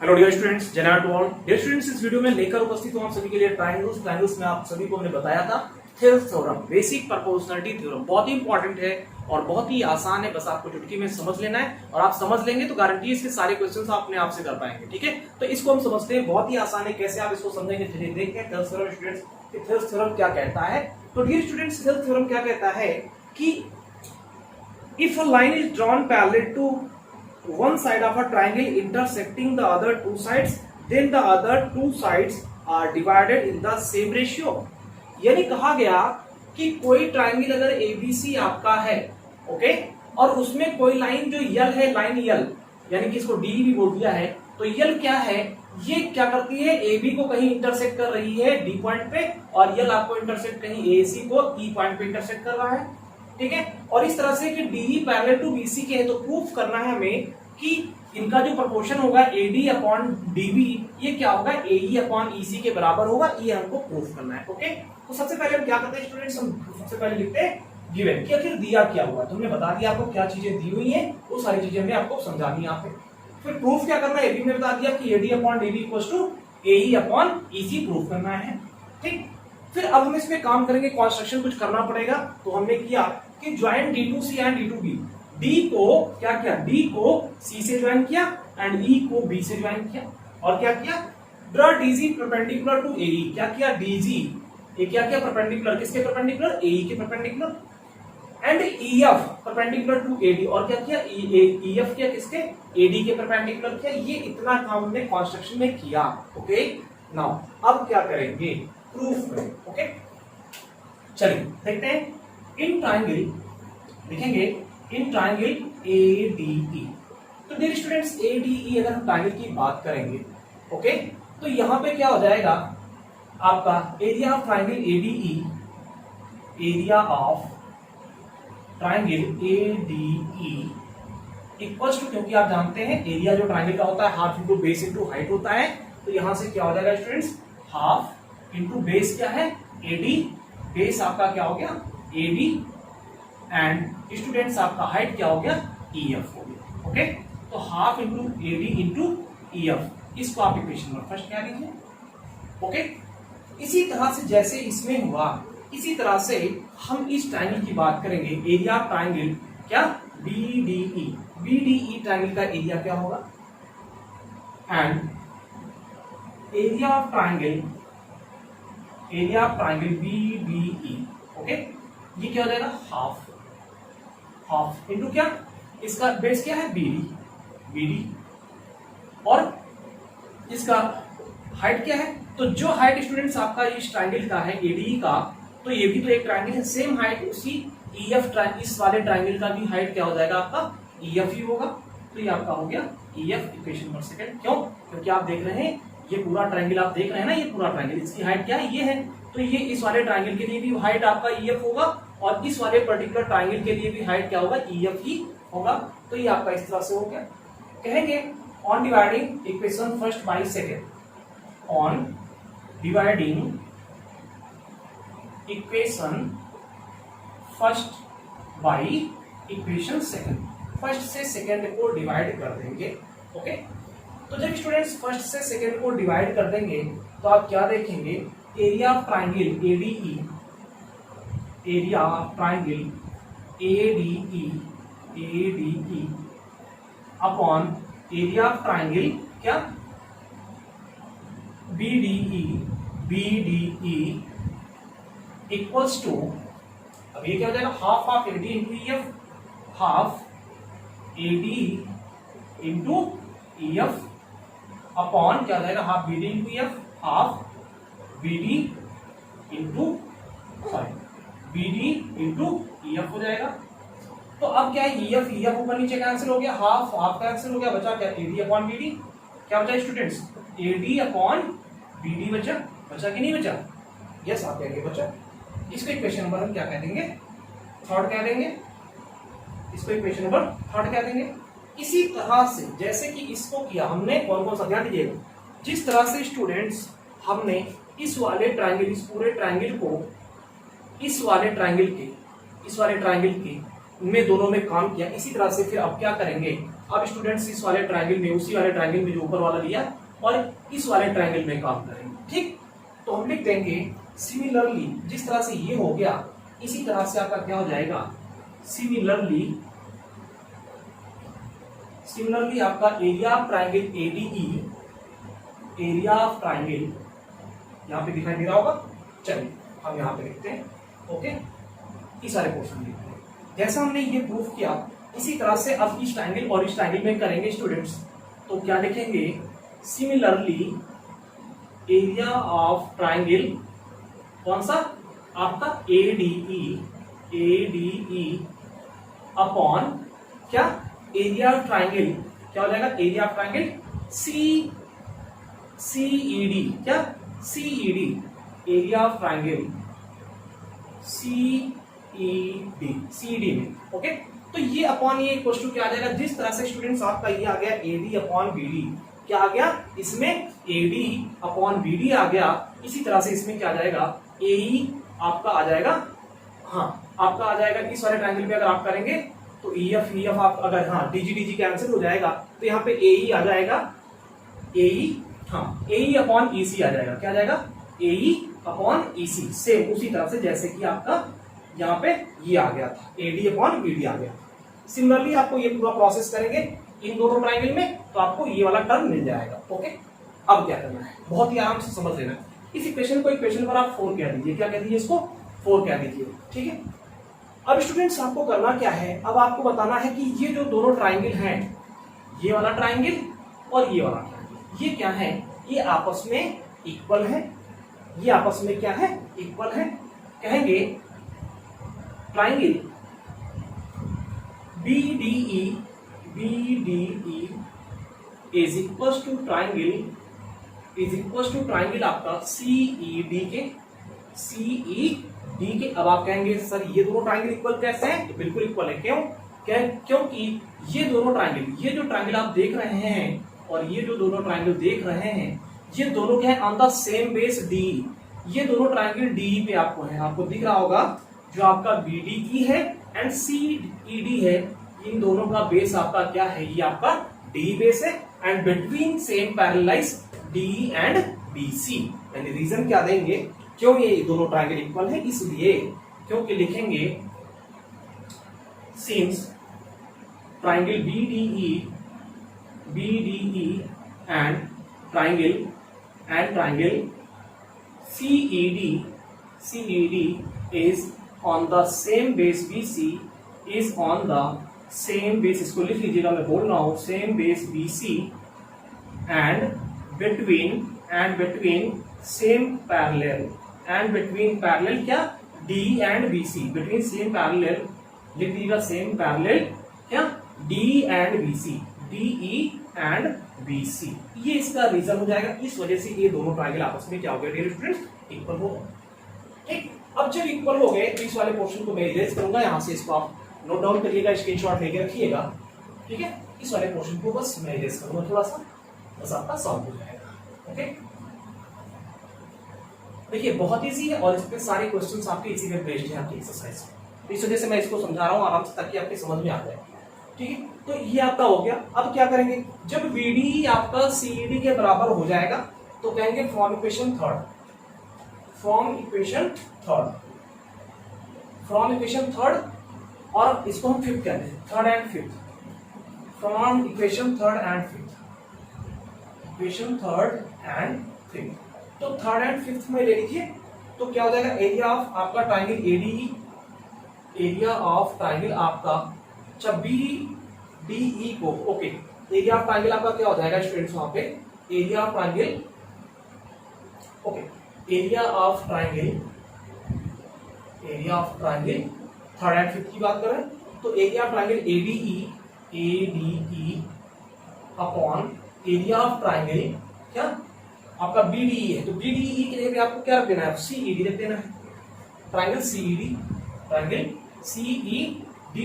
Hello dear students, जय to all. Dear students, इस video में लेकर उपस्थित हूं आप सभी के लिए ट्रायंगल्स में आप सभी को हमने बताया था Thales theorem, basic proportionality theorem. बहुत ही इंपॉर्टेंट है और बहुत ही आसान है, बस आपको चुटकी में समझ लेना है और आप समझ लेंगे तो गारंटी इसके सारे क्वेश्चंस आप अपने आप से कर पाएंगे। ठीक है, तो इसको हम समझते हैं, बहुत ही आसान है। कैसे आप इसको समझेंगे चलिए देखते हैं। Thales theorem students, Thales theorem क्या कहता है? तो डियर स्टूडेंट्स, थेल्स थ्योरम क्या कहता है कि if a line is drawn parallel to one side of a triangle intersecting the other two sides, then the other two sides are divided in the same ratio। यानी कहा गया कि कोई triangle अगर एबीसी आपका है, ओके, और उसमें कोई लाइन जो यल है, लाइन यल यानी कि इसको डी भी बोल दिया है, तो यल क्या है? ये क्या करती है? एबी को कहीं इंटरसेक्ट कर रही है डी पॉइंट पे, और यल आपको इंटरसेक्ट कहीं एसी को ई पॉइंट पे इंटरसेक्ट कर रहा है। ठीक है, और इस तरह से कि डी पैरेलल टू बीसी के है, तो प्रूफ करना है हमें कि इनका जो प्रोपोर्शन होगा एडी अपॉन डीबी, ये क्या होगा? एई अपॉन ईसी के बराबर होगा। ये हमको प्रूफ करना है। ओके, तो सबसे पहले हम क्या करते हैं स्टूडेंट्स? हम सबसे पहले लिखते हैं गिवन कि आखिर दिया क्या हुआ। तुमने बता दिया आपको क्या चीजें दी हुई है, वो सारी चीजें हमने आपको समझानी है यहाँ पे। फिर प्रूफ क्या करना है? एबी में बता दिया कि AD upon DB equals to AE upon EC proof करना है। ठीक, फिर अब हम इसमें काम करेंगे, कंस्ट्रक्शन कुछ करना पड़ेगा। तो हमने किया कि join D2C and D2B, D को क्या किया? D को C से ज्वाइन किया एंड E को B से ज्वाइन किया। और क्या किया? Draw DG perpendicular to AE। क्या किया? DG ये क्या किया? परपेंडिकुलर, किसके परपेंडिकुलर? AE के perpendicular. And EF perpendicular to AD। और क्या किया? EF किया किसके? AD के परपेंडिकुलर किया। ये इतना काम हमने कंस्ट्रक्शन में किया। ओके, नाउ अब क्या करेंगे? प्रूफ करें। ओके, चलिए देखते हैं। इन ट्राइंगल लिखेंगे, इन ट्राइंगल ADE। तो डियर स्टूडेंट्स, ADE अगर हम ट्राइंगल की बात करेंगे, ओके, तो यहां पे क्या हो जाएगा? आपका area of triangle ADE, area of triangle ADE equals to, क्योंकि आप जानते हैं एरिया जो ट्राइंगल का होता है half into base into height होता है, तो यहां से क्या हो जाएगा स्टूडेंट्स? हाफ इंटू बेस क्या है? AD। बेस आपका क्या हो गया? AD एंड स्टूडेंट्स आपका हाइट क्या हो गया? EF हो गया। ओके, तो half into AD into EF, इसको आप इक्वेशन नंबर फर्स्ट क्या लीजिए। ओके, इसी तरह से जैसे इसमें हुआ, इसी तरह से हम इस ट्राइंगल की बात करेंगे। एरिया ऑफ ट्राइंगल क्या? BDE। BDE ट्राइंगल का एरिया क्या होगा? And area of triangle BDE, okay, ये क्या हो जाएगा? हाफ इंटू क्या? इसका बेस क्या है? BD और इसका हाइट क्या है? तो जो हाइट स्टूडेंट्स आपका इस ट्राइंगल का है ADE का, तो ये भी तो एक ट्राइंगल है, सेम हाइट उसी EF इस वाले ट्राइंगल का भी हाइट क्या हो जाएगा? आपका EF ही होगा। तो ये आपका हो गया EF इक्वेशन नंबर सेकंड। क्यों? क्योंकि आप देख रहे हैं ये पूरा ट्राइंगल, आप देख रहे हैं ना, ये पूरा ट्राइंगल, इसकी हाइट क्या है? ये है। तो ये इस वाले ट्राइंगल के लिए भी हाइट आपका EF होगा और इस वाले पर्टिकुलर ट्राइंगल के लिए भी हाइट क्या होगा? EF ही होगा। तो ये आपका इस तरह से हो गया। कहेंगे on dividing equation first by second, on dividing equation first by equation second, first से सेकंड को डिवाइड कर देंगे। ओके, तो जब स्टूडेंट्स फर्स्ट से सेकंड को डिवाइड कर देंगे तो आप क्या देखेंगे? Area of triangle ADE, area of triangle ADE upon area of triangle क्या? BDE इक्वल्स टू, अब ये क्या हो जाएगा? Half of AD into EF, half AD into EF upon क्या हो जाएगा? Half BD into EF, half BD into EF हो जाएगा। तो अब क्या है? EF ऊपर नीचे कैंसिल हो गया, हाफ कैंसिल हो गया, बचा क्या? AD upon BD। क्या बचा स्टूडेंट्स? AD अपॉन BD बचा कि नहीं बचा? यस, आप कहेंगे बचा। इसको इक्वेशन नंबर हम क्या कह देंगे? थर्ड कह देंगे। इसको इक्वेशन नंबर थर्ड कह देंगे। इसी तरह से जैसे कि इसको किया हमने, कौन सा ध्यान दीजिएगा, जिस तरह से स्टूडेंट्स हमने इस वाले ट्राइंगल, इस पूरे ट्राइंगल को इस वाले ट्राइंगल के में दोनों में काम किया, इसी तरह से फिर अब क्या करेंगे? अब स्टूडेंट्स इस वाले ट्रायंगल में, उसी वाले ट्रायंगल में जो ऊपर वाला लिया और इस वाले ट्रायंगल में काम करेंगे। ठीक, तो हम लिख देंगे सिमिलरली, जिस तरह से ये हो गया इसी तरह से आपका क्या हो जाएगा, सिमिलरली आपका area of triangle ADE, area of triangle यहां पे दिखाई दे रहा होगा। चलिए हम यहां पे लिखते हैं, ओके, इस सारे पोर्शन लिखते हैं। जैसा हमने ये प्रूफ किया इसी तरह से अब इस ट्रायंगल और इस ट्रायंगल में करेंगे स्टूडेंट्स। तो क्या लिखेंगे, सिमिलरली एरिया ऑफ ट्रायंगल, कौन सा आपका एडीई अपॉन क्या, एरिया ऑफ ट्रायंगल क्या हो जाएगा, एरिया ऑफ ट्रायंगल सीईडी, क्या CED, area of triangle CED में। ओके, तो ये अपॉन ये इक्वल टू क्या आ जाएगा, जिस तरह से स्टूडेंट्स आपका ये आ गया एडी अपॉन बीडी, क्या आ गया इसमें एडी अपॉन बीडी आ गया, इसी तरह से इसमें क्या आ जाएगा, एई आपका आ जाएगा, हाँ आपका आ जाएगा इस वाले ट्रायंगल पे अगर आप करेंगे तो ईएफ आप अगर हाँ डीजी कैंसिल हो जाएगा तो यहाँ पे एई आ जाएगा, एई हाँ एई अपॉन ईसी आ जाएगा, क्या आ जाएगा एई अपॉन ईसी, सेम उसी तरह से जैसे कि आपका यहाँ पे ये आ गया था, एडी अपॉन बीडी आ गया। सिमिलरली आपको ये पूरा प्रोसेस करेंगे इन दोनों ट्रायंगल में तो आपको ये वाला टर्म मिल जाएगा। ओके, अब क्या करना है, बहुत ही आराम से समझ लेना है। इस इक्वेशन को इक्वेशन पर आप 4 कह दीजिए, क्या कह दीजिए इसको 4 कह दीजिए, ठीक है। अब स्टूडेंट्स आपको करना क्या है, अब आपको बताना है कि ये जो दोनों ट्रायंगल हैं, ये वाला ट्रायंगल और ये वाला ट्रायंगल, ये क्या है, ये आपस में इक्वल है, ये आपस में क्या है, इक्वल है। कहेंगे triangle BDE is equal to triangle आपका CED के। अब आप कहेंगे सर ये दोनों ट्रायंगल इक्वल कैसे हैं, बिल्कुल इक्वल है, क्यों, क्योंकि ये दोनों ट्रायंगल, ये जो ट्रायंगल आप देख रहे हैं और ये जो दोनों ट्रायंगल देख रहे हैं, ये दोनों क्या है, on the same base D, ये दोनों ट्रायंगल DE पे आपको है, आपको दिख रहा होगा जो आपका BDE है एंड CED है, इन दोनों का बेस आपका क्या है, ये आपका D बेस है and between same parallelise DE and BC। यानी रीजन क्या देंगे, क्यों ये दोनों ट्रायंगल इक्वल है, इसलिए क्योंकि लिखेंगे since triangle BDE and triangle CED is on the same base BC is on the same base, इसको लिख लीजिएगा, मैं बोल रहा हूं same base BC and between same parallel and between parallel क्या D and BC, between same parallel लिख दीजिएगा, same parallel क्या D and BC, DE and BC, ये इसका रीजन हो जाएगा। इस वजह से ये दोनों ट्रायंगल आपस में क्या हो गया डियर स्टूडेंट्स, इक्वल हो गए। ठीक, अब जब इक्वल हो गए तो इस वाले पोर्शन को मैं इरेज करूंगा, यहां से इसको आप नोट डाउन करिएगा, स्क्रीनशॉट लेके रखिएगा, ठीक है। इस वाले पोर्शन को बस मैं इरेज करूंगा थोड़ा सा, बस आपका सॉल्व हो जाएगा। ओके, देखिए बहुत इजी है और इसमें सारे क्वेश्चंस आपके इसी में बेस्ड है आपकी एक्सरसाइज में, इस वजह से मैं इसको समझा रहा हूं आराम से ताकि आपके समझ में आ जाए, ठीक है। तो ये आपका हो गया। अब क्या करेंगे, जब BD आपका CED के बराबर हो जाएगा तो कहेंगे फ्रॉम इक्वेशन थर्ड, और इसको हम फिफ्थ कहते हैं, third and fifth, from equation third and fifth. तो थर्ड एंड फिफ्थ में ले लीजिए, तो क्या हो जाएगा, एरिया ऑफ आपका triangle ADE, area of triangle आपका BDE को, ओके, एरिया ऑफ ट्रायंगल आपका क्या हो जाएगा स्टूडेंट्स, वहां पे area of triangle, okay, area of triangle third and fifth की बात करें तो area of triangle ADE upon area of triangle क्या आपका BDE है, तो BDE के लिए भी आपको क्या रख देना है, CED रख देना है, ट्रायंगल CED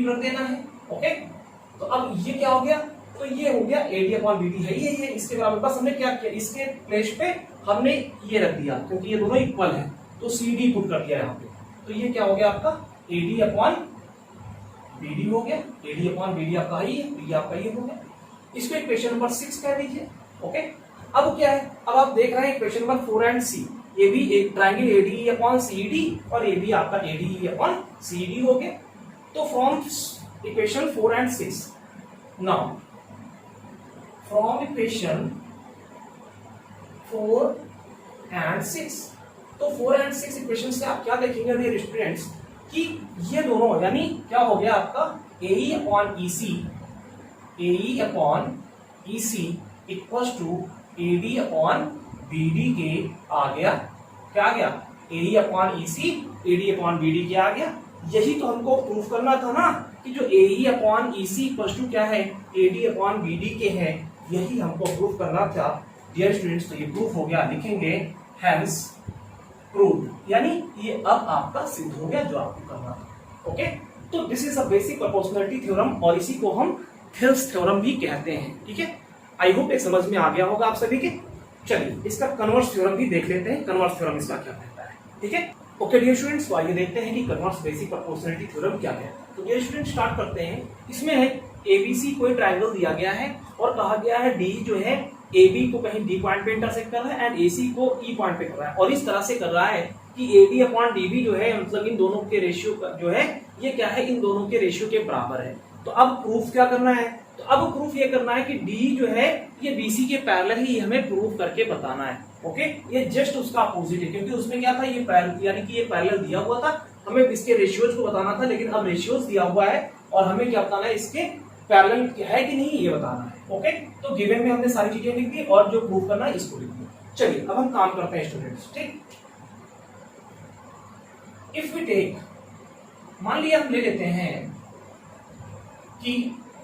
रख देना है। ओके, तो अब ये क्या हो गया, तो ये हो गया AD अपॉन BD है, ये इसके बराबर, बस हमने क्या किया, इसके प्लेस पे हमने ये रख दिया क्योंकि ये दोनों इक्वल है तो CD पुट कर दिया यहाँ पे, तो ये क्या हो गया आपका AD अपॉन BD हो गया, AD अपॉन BD आपका ही है, तो ये आपका ये हो गया। इसको इक्वेशन नंबर 6 कह दीजिए। ओके, अब क्या है, अब आप देख रहे हैं इक्वेशन नंबर 4 एंड सी, ये भी एक ट्राइंगल एडीई अपॉन सीडी और ये भी आपका एडीई अपॉन सीडी हो गया। तो from equation 4 and 6, now from equation 4 and 6, तो 4 एंड 6 इक्वेशन से आप क्या देखेंगे डियर स्टूडेंट्स कि ये दोनों यानी क्या हो गया आपका AE upon EC, AE upon EC equals to AD upon BD के आ गया, क्या आ गया, AE upon EC AD upon BD के आ गया। यही तो हमको प्रूफ करना था ना कि जो AE upon EC equals to क्या है, AD अपॉन BD के है, यही हमको प्रूफ करना था डियर स्टूडेंट्स। तो ये प्रूफ हो गया, लिखेंगे हैंस प्रूव्ड, यानी ये अब आपका सिद्ध हो गया जो आपको करना था। ओके, तो this is a basic proportionality theorem और इसी को हम थिल्स थ्योरम भी कहते हैं। ठीक है, आई होप एक समझ में आ गया होगा आप सभी के। चलिए इसका कन्वर्स थ्योरम भी देख लेते हैं, कन्वर्स थ्योरम इसका क्या कहता है। ठीक है, ओके डियर स्टूडेंट्स, तो आइए देखते हैं कि कन्वर्स बेसिक प्रोपोर्शनैलिटी थ्योरम क्या कहता है। तो डियर स्टूडेंट स्टार्ट करते हैं। इसमें है ABC कोई ट्रायंगल दिया गया है और कहा गया है D जो है AB को कहीं D पॉइंट पे इंटरसेक्ट कर रहा है एंड AC को E पॉइंट पे कर रहा है, और इस तरह से कर रहा है कि AD अपॉन DB जो है मतलब इन दोनों के रेशियो जो है ये क्या है, इन दोनों के रेशियो के बराबर है। तो अब प्रूफ क्या करना है, तो अब प्रूफ ये करना है कि D जो है ये BC के पैरेलल ही हमें प्रूफ करके बताना है। ओके, ये जस्ट उसका अपोजिट है, क्योंकि उसमें क्या था, ये पैरेलल यानी कि ये पैरेलल दिया हुआ था, हमें इसके रेशियोज को बताना था, लेकिन अब रेशियोज दिया हुआ है और हमें क्या बताना है, इसके पैरेलल है कि नहीं ये बताना है। ओके, तो गिवन में हमने सारी चीजें लिख दी और जो प्रूफ करना है इसको लिख दिया। चलिए अब हम काम करते हैं स्टूडेंट्स। ठीक, इफ वी टेक, मान लिया हम ले लेते हैं कि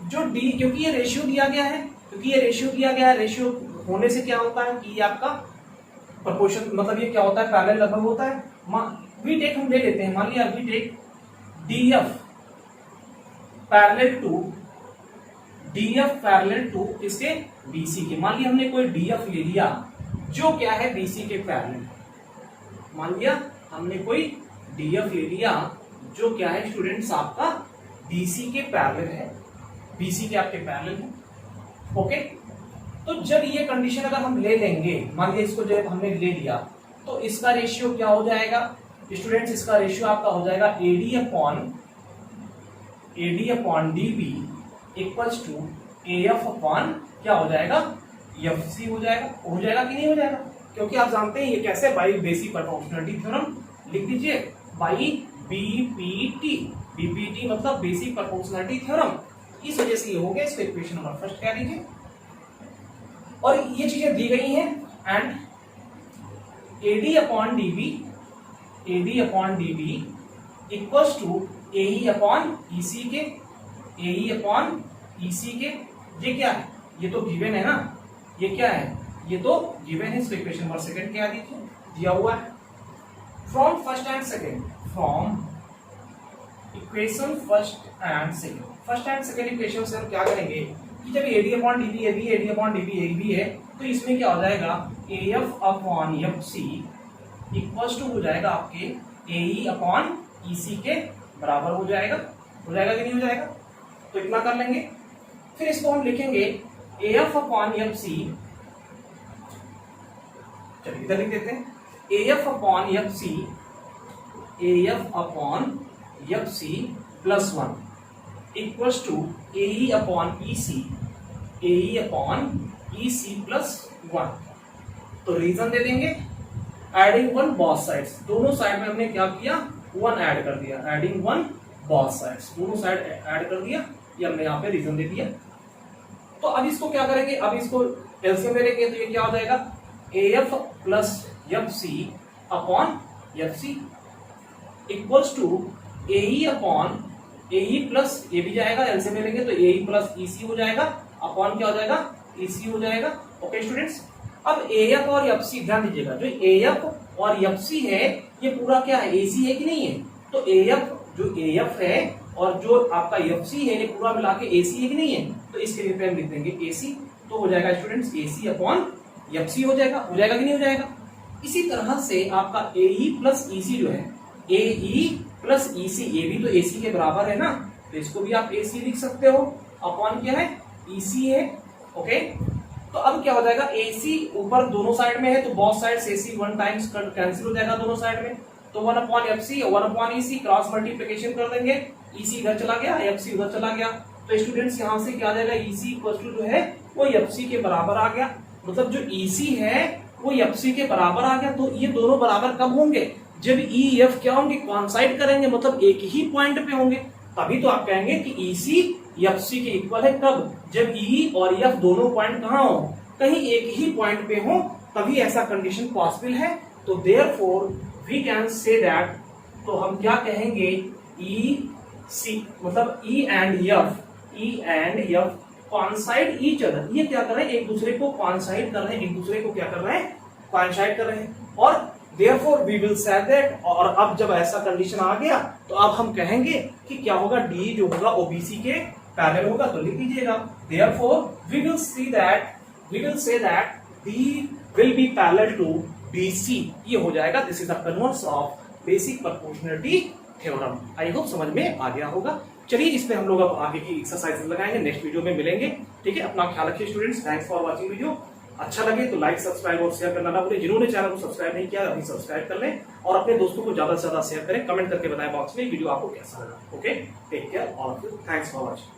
जो D, क्योंकि ये रेशियो दिया गया है, क्योंकि ये रेशियो दिया गया है, रेशियो होने से क्या होता है कि ये आपका प्रोपोर्शन मतलब ये क्या होता है, पैरेलल लगभग होता है। वी टेक हम ले लेते हैं, मान लिया we take DF parallel to इसके BC के। मान लिया हमने कोई DF ले लिया जो क्या है BC के पैरेलल, मान लिया हमने कोई DF ले लिया जो क्या है स्टूडेंट्स आपका BC के पैरेलल है, BC के आपके पैरेलल है। ओके, तो जब ये कंडीशन अगर हम ले लेंगे, मान लिया इसको जब हमने ले लिया तो इसका रेशियो क्या हो जाएगा स्टूडेंट्स, इसका रेशियो आपका हो जाएगा AD upon DB equals to AF upon क्या हो जाएगा, FC हो जाएगा कि नहीं हो जाएगा, क्योंकि आप जानते हैं ये कैसे, बाई बेसिक प्रोपोर्शनैलिटी थ्योरम लिख दीजिए, बाई BPT मतलब बेसिक प्रोपोर्शनैलिटी थ्योरम, इस वजह से ये हो गया। इसको इक्वेशन नंबर फर्स्ट कह दीजिए और ये चीजें दी गई हैं and AD upon DB equals to AE upon EC के, ये क्या है, ये तो गिवन है ना, ये क्या है, ये तो गिवन है। इसको इक्वेशन नंबर सेकंड क्या दीजिए, दिया हुआ है। From first and second, from equation first and second equation से हम क्या करेंगे कि जब AD upon DB AD upon DB भी है तो इसमें क्या हो जाएगा, AF upon FC equals to हो जाएगा आपके AE अपॉन EC के बराबर हो जाएगा कि नहीं हो जाएगा, तो इतना कर लेंगे। फिर इसको हम लिखेंगे AF अपॉन FC, चलिए इधर लिख देते हैं, AF upon FC plus 1 equals to AE upon EC plus 1। तो रीजन दे देंगे, एडिंग 1 बोथ साइड्स, दोनों साइड में हमने क्या किया, 1 ऐड कर दिया, एडिंग 1 बोथ साइड्स, दोनों साइड ऐड कर दिया, ये हमने यहाँ पे रीजन दे दिया। तो अब इसको क्या करेंगे, अब इसको एलसीएम ले लेंगे तो ये क्या हो जाएगा, AF plus FC upon FC equals to AE upon AE plus ये भी जाएगा, एलसीएम ले लेंगे तो AE प्लस EC हो जाएगा, अपॉन क्या हो जाएगा, EC हो जाएगा। ओके स्टूडेंट्स, अब AF और FC ध्यान दीजिएगा, जो AF और FC है ये पूरा क्या है, AC है कि नहीं है, तो जो AF है और जो आपका FC है ये पूरा मिला के AC है कि नहीं है, तो इसके लिए हम लिख देंगे AC, तो हो जाएगा स्टूडेंट्स AC अपॉन FC हो जाएगा कि नहीं हो जाएगा। इसी तरह से आपका AE प्लस EC जो है, AE प्लस EC, ये भी तो AC के बराबर है ना, तो इसको भी आप AC लिख सकते हो, अपॉन क्या है, EC है, ओके, तो अब क्या हो जाएगा, AC ऊपर दोनों साइड में है तो both sides AC 1 times cancel हो जाएगा दोनों साइड में, तो 1/FC 1/EC क्रॉस मल्टीप्लिकेशन कर देंगे, EC इधर चला गया, FC उधर चला गया, तो स्टूडेंट्स यहां से क्या आ जाएगा, EC इक्वल टू जो है वो FC के बराबर आ गया, मतलब जो EC है वो FC के बराबर आ गया। तो ये दोनों बराबर कब होंगे, जब EF क्या होंगे, कॉन्साइड करेंगे, मतलब एक ही पॉइंट पे होंगे, तभी तो आप कहेंगे कि EC FC के इक्वल है। कब, जब E और F दोनों पॉइंट कहां हो, कहीं एक ही पॉइंट पे हो, तभी ऐसा कंडीशन पॉसिबल है। तो therefore we can say that, तो हम क्या कहेंगे, EC मतलब E and F coincide each other, ये क्या कर रहे हैं, एक दूसरे को कॉन्साइड कर रहे हैं, एक दूसरे को क्या कर रहे हैं, कॉन्साइड कर रहे हैं। और therefore we will say that, और अब जब ऐसा कंडीशन आ गया तो अब हम कहेंगे कि क्या होगा, D जो होगा OBC के पैरेलल होगा, तो लिख लीजिएगा, therefore we will say that D will be parallel to BC, ये हो जाएगा, this is the converse of basic proportionality theorem. I hope समझ में आ गया होगा। चलिए इस पे हम लोग अब आगे की एक्सरसाइज लगाएंगे, नेक्स्ट वीडियो में मिलेंगे। ठीक है, अपना ख्याल रखिए students, thanks for watching video. अच्छा लगे तो लाइक, सब्सक्राइब और शेयर करना ना भूलें। जिन्होंने चैनल को सब्सक्राइब नहीं किया अभी सब्सक्राइब कर लें, और अपने दोस्तों को ज्यादा से ज्यादा शेयर करें। कमेंट करके बताएं बॉक्स में वीडियो आपको कैसा लगा। Okay, take care all of you, thanks for watching.